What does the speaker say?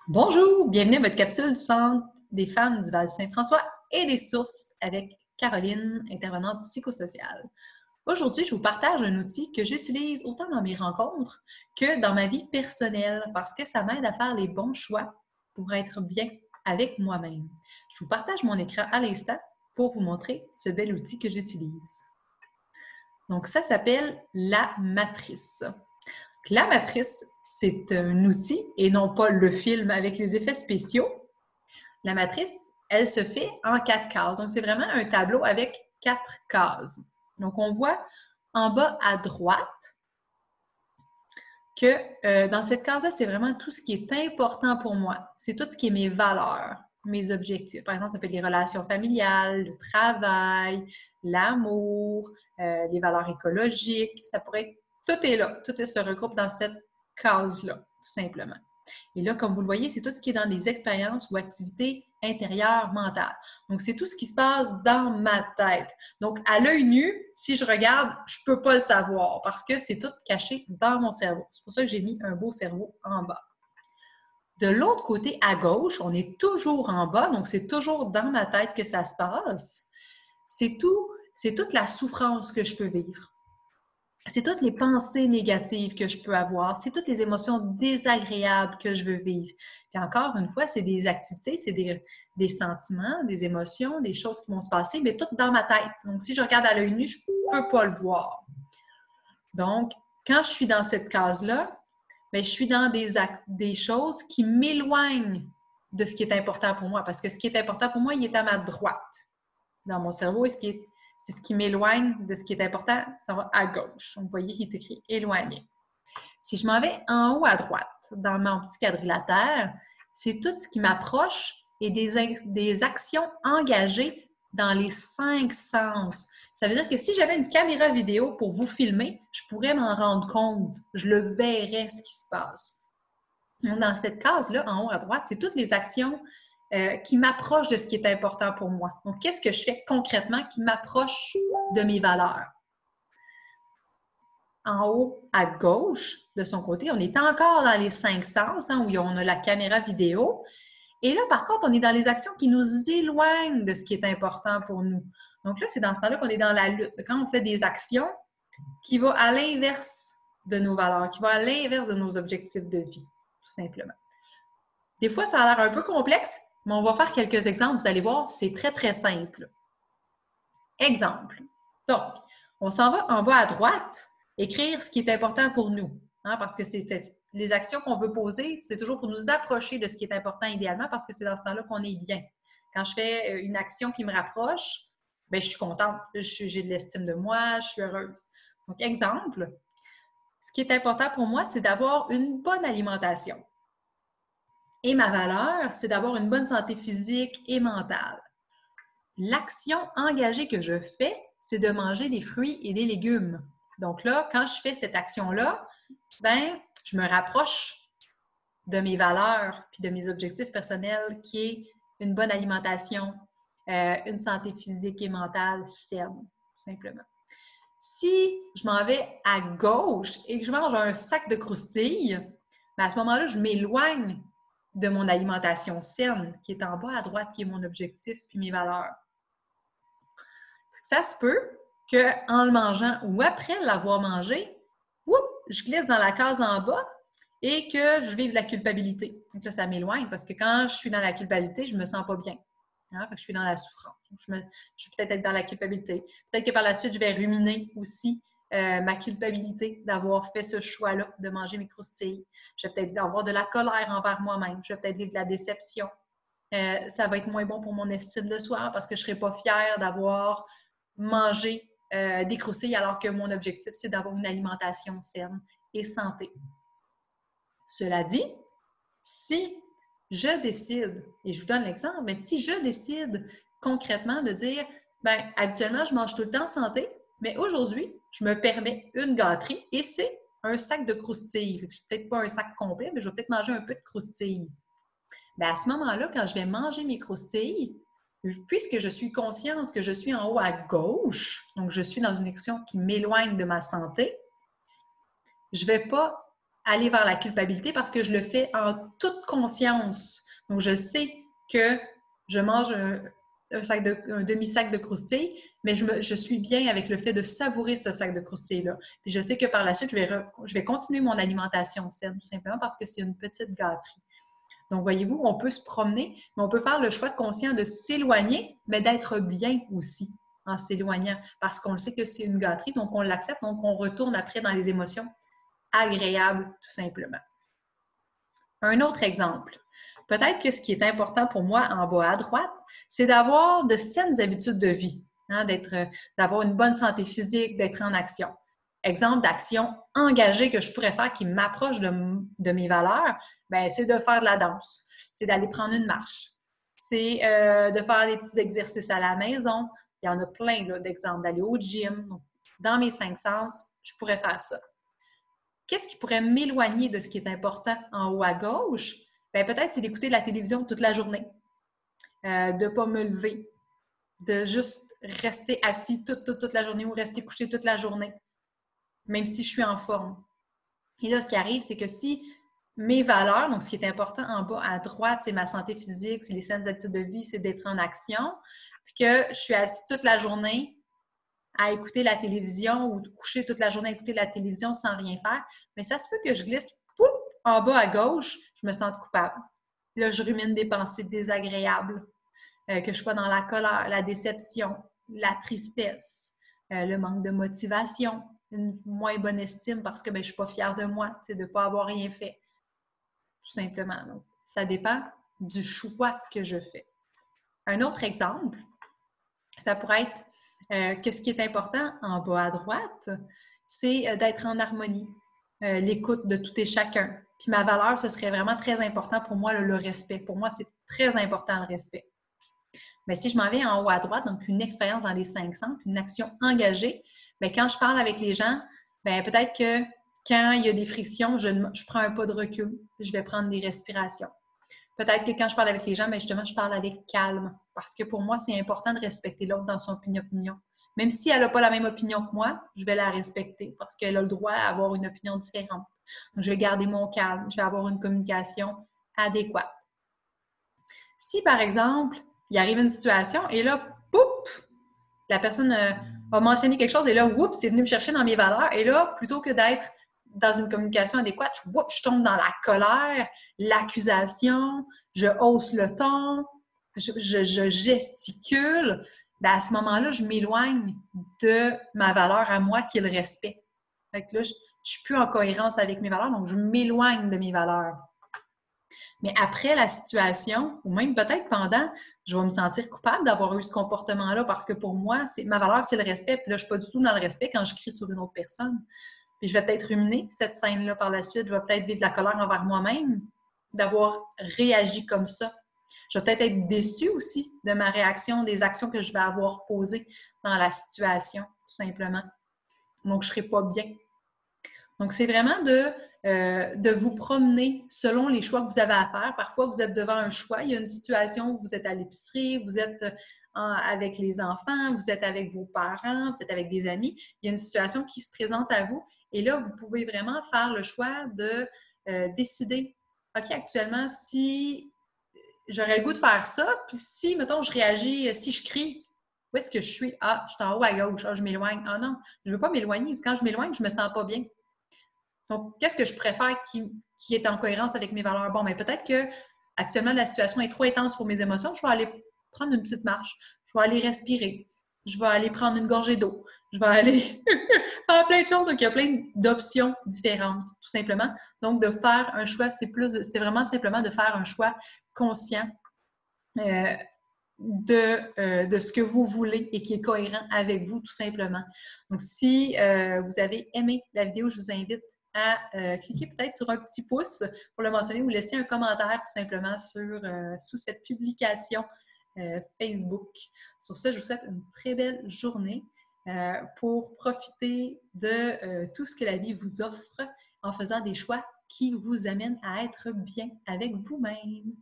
Bonjour, bienvenue à votre capsule du Centre des femmes du Val-Saint-François et des sources avec Caroline, intervenante psychosociale. Aujourd'hui, je vous partage un outil que j'utilise autant dans mes rencontres que dans ma vie personnelle parce que ça m'aide à faire les bons choix pour être bien avec moi-même. Je vous partage mon écran à l'instant pour vous montrer ce bel outil que j'utilise. Donc, ça s'appelle la matrice. La matrice, c'est un outil et non pas le film avec les effets spéciaux. La matrice, elle se fait en 4 cases. Donc, c'est vraiment un tableau avec 4 cases. Donc, on voit en bas à droite que dans cette case-là, c'est vraiment tout ce qui est important pour moi. C'est tout ce qui est mes valeurs, mes objectifs. Par exemple, ça peut être les relations familiales, le travail, l'amour, les valeurs écologiques. Ça pourrait être, tout est là. Tout se regroupe dans cette case-là, tout simplement. Et là, comme vous le voyez, c'est tout ce qui est dans des expériences ou activités intérieures mentales. Donc, c'est tout ce qui se passe dans ma tête. Donc, à l'œil nu, si je regarde, je ne peux pas le savoir parce que c'est tout caché dans mon cerveau. C'est pour ça que j'ai mis un beau cerveau en bas. De l'autre côté, à gauche, on est toujours en bas, donc c'est toujours dans ma tête que ça se passe. C'est toute la souffrance que je peux vivre. C'est toutes les pensées négatives que je peux avoir, c'est toutes les émotions désagréables que je veux vivre. Puis encore une fois, c'est des activités, c'est des sentiments, des émotions, des choses qui vont se passer, mais toutes dans ma tête. Donc, si je regarde à l'œil nu, je ne peux pas le voir. Donc, quand je suis dans cette case-là, bien, je suis dans des choses qui m'éloignent de ce qui est important pour moi, parce que ce qui est important pour moi, il est à ma droite dans mon cerveau, et c'est ce qui m'éloigne de ce qui est important, ça va à gauche. Donc, vous voyez, il est écrit « éloigné ». Si je m'en vais en haut à droite, dans mon petit quadrilatère, c'est tout ce qui m'approche et des actions engagées dans les 5 sens. Ça veut dire que si j'avais une caméra vidéo pour vous filmer, je pourrais m'en rendre compte. Je le verrais, ce qui se passe. Donc, dans cette case-là, en haut à droite, c'est toutes les actions qui m'approche de ce qui est important pour moi. Donc, qu'est-ce que je fais concrètement qui m'approche de mes valeurs? En haut à gauche, de son côté, on est encore dans les 5 sens, où on a la caméra vidéo. Et là, par contre, on est dans les actions qui nous éloignent de ce qui est important pour nous. Donc là, c'est dans ce temps-là qu'on est dans la lutte. Quand on fait des actions qui vont à l'inverse de nos valeurs, qui vont à l'inverse de nos objectifs de vie, tout simplement. Des fois, ça a l'air un peu complexe, mais on va faire quelques exemples. Vous allez voir, c'est très, très simple. Exemple. Donc, on s'en va en bas à droite, écrire ce qui est important pour nous. Parce que les actions qu'on veut poser, c'est toujours pour nous approcher de ce qui est important idéalement parce que c'est dans ce temps-là qu'on est bien. Quand je fais une action qui me rapproche, bien, je suis contente, j'ai de l'estime de moi, je suis heureuse. Donc, exemple, ce qui est important pour moi, c'est d'avoir une bonne alimentation. Et ma valeur, c'est d'avoir une bonne santé physique et mentale. L'action engagée que je fais, c'est de manger des fruits et des légumes. Donc là, quand je fais cette action-là, ben, je me rapproche de mes valeurs puis de mes objectifs personnels qui est une bonne alimentation, une santé physique et mentale saine, tout simplement. Si je m'en vais à gauche et que je mange un sac de croustilles, ben à ce moment-là, je m'éloigne de mon alimentation saine, qui est en bas à droite, qui est mon objectif puis mes valeurs. Ça se peut qu'en le mangeant ou après l'avoir mangé, je glisse dans la case en bas et que je vive la culpabilité. Donc là, ça m'éloigne parce que quand je suis dans la culpabilité, je ne me sens pas bien. Fait que je suis dans la souffrance. Je vais peut-être être dans la culpabilité. Peut-être que par la suite, je vais ruminer aussi ma culpabilité d'avoir fait ce choix-là de manger mes croustilles. Je vais peut-être avoir de la colère envers moi-même. Je vais peut-être vivre de la déception. Ça va être moins bon pour mon estime de soi parce que je ne serai pas fière d'avoir mangé des croustilles alors que mon objectif, c'est d'avoir une alimentation saine et santé. Cela dit, si je décide, et je vous donne l'exemple, mais si je décide concrètement de dire, bien, habituellement, je mange tout le temps santé, mais aujourd'hui, je me permets une gâterie et c'est un sac de croustilles. Peut-être pas un sac complet, mais je vais peut-être manger un peu de croustilles. Bien, à ce moment-là, quand je vais manger mes croustilles, puisque je suis consciente que je suis en haut à gauche, donc je suis dans une action qui m'éloigne de ma santé, je ne vais pas aller vers la culpabilité parce que je le fais en toute conscience. Donc, je sais que je mange un demi-sac de croustilles, mais je suis bien avec le fait de savourer ce sac de croustilles-là. Puis je sais que par la suite, je vais continuer mon alimentation saine, tout simplement parce que c'est une petite gâterie. Donc, voyez-vous, on peut se promener, mais on peut faire le choix conscient de s'éloigner, mais d'être bien aussi en s'éloignant, parce qu'on le sait que c'est une gâterie, donc on l'accepte, donc on retourne après dans les émotions agréables, tout simplement. Un autre exemple. Peut-être que ce qui est important pour moi en bas à droite, c'est d'avoir de saines habitudes de vie, hein, d'avoir une bonne santé physique, d'être en action. Exemple d'action engagée que je pourrais faire qui m'approche de mes valeurs, bien, c'est de faire de la danse, c'est d'aller prendre une marche, c'est de faire des petits exercices à la maison. Il y en a plein d'exemples, d'aller au gym. Donc, dans mes 5 sens, je pourrais faire ça. Qu'est-ce qui pourrait m'éloigner de ce qui est important en haut à gauche? Bien, peut-être c'est d'écouter la télévision toute la journée, de ne pas me lever, de juste rester assis toute la journée ou rester couché toute la journée, même si je suis en forme. Et là, ce qui arrive, c'est que si mes valeurs, donc ce qui est important en bas à droite, c'est ma santé physique, c'est les saines habitudes de vie, c'est d'être en action, puis que je suis assise toute la journée à écouter la télévision ou coucher toute la journée à écouter la télévision sans rien faire, mais ça se peut que je glisse en bas à gauche, je me sente coupable. Là, je rumine des pensées désagréables, que je sois dans la colère, la déception, la tristesse, le manque de motivation, une moins bonne estime parce que je ne suis pas fière de moi, de ne pas avoir rien fait, tout simplement. Donc, ça dépend du choix que je fais. Un autre exemple, ça pourrait être que ce qui est important en bas à droite, c'est d'être en harmonie, l'écoute de tout et chacun. Puis ma valeur, ce serait vraiment très important pour moi, le respect. Pour moi, c'est très important le respect. Mais si je m'en vais en haut à droite, donc une expérience dans les 5 sens, une action engagée, bien, quand je parle avec les gens, bien, peut-être que quand il y a des frictions, je prends un pas de recul, je vais prendre des respirations. Peut-être que quand je parle avec les gens, bien, justement, je parle avec calme. Parce que pour moi, c'est important de respecter l'autre dans son opinion. Même si elle n'a pas la même opinion que moi, je vais la respecter parce qu'elle a le droit à avoir une opinion différente. Donc, je vais garder mon calme, je vais avoir une communication adéquate. Si, par exemple, il arrive une situation et là, poup, la personne a mentionné quelque chose et là, oups, c'est venu me chercher dans mes valeurs. Et là, plutôt que d'être dans une communication adéquate, je tombe dans la colère, l'accusation, je hausse le ton, je gesticule. Bien, à ce moment-là, je m'éloigne de ma valeur à moi qui est le respect. Fait que là, je ne suis plus en cohérence avec mes valeurs, donc je m'éloigne de mes valeurs. Mais après la situation, ou même peut-être pendant, je vais me sentir coupable d'avoir eu ce comportement-là parce que pour moi, ma valeur, c'est le respect. Puis là, je ne suis pas du tout dans le respect quand je crie sur une autre personne. Puis je vais peut-être ruminer cette scène-là par la suite. Je vais peut-être vivre de la colère envers moi-même d'avoir réagi comme ça. Je vais peut-être être déçue aussi de ma réaction, des actions que je vais avoir posées dans la situation, tout simplement. Donc, je ne serai pas bien. Donc, c'est vraiment de vous promener selon les choix que vous avez à faire. Parfois, vous êtes devant un choix. Il y a une situation où vous êtes à l'épicerie, vous êtes avec les enfants, vous êtes avec vos parents, vous êtes avec des amis. Il y a une situation qui se présente à vous. Et là, vous pouvez vraiment faire le choix de décider, OK, actuellement, si j'aurais le goût de faire ça, puis si, mettons, je réagis, si je crie, où est-ce que je suis? Ah, je suis en haut à gauche. Ah, je m'éloigne. Ah non, je ne veux pas m'éloigner. Parce que quand je m'éloigne, je ne me sens pas bien. Donc, qu'est-ce que je préfère qui est en cohérence avec mes valeurs? Bon, mais peut-être que actuellement la situation est trop intense pour mes émotions. Je vais aller prendre une petite marche. Je vais aller respirer. Je vais aller prendre une gorgée d'eau. Je vais aller faire plein de choses. Donc, il y a plein d'options différentes, tout simplement. Donc, de faire un choix, c'est vraiment simplement de faire un choix conscient de ce que vous voulez et qui est cohérent avec vous, tout simplement. Donc, si vous avez aimé la vidéo, je vous invite à cliquer peut-être sur un petit pouce pour le mentionner ou laisser un commentaire tout simplement sous cette publication Facebook. Sur ce, je vous souhaite une très belle journée pour profiter de tout ce que la vie vous offre en faisant des choix qui vous amènent à être bien avec vous-même.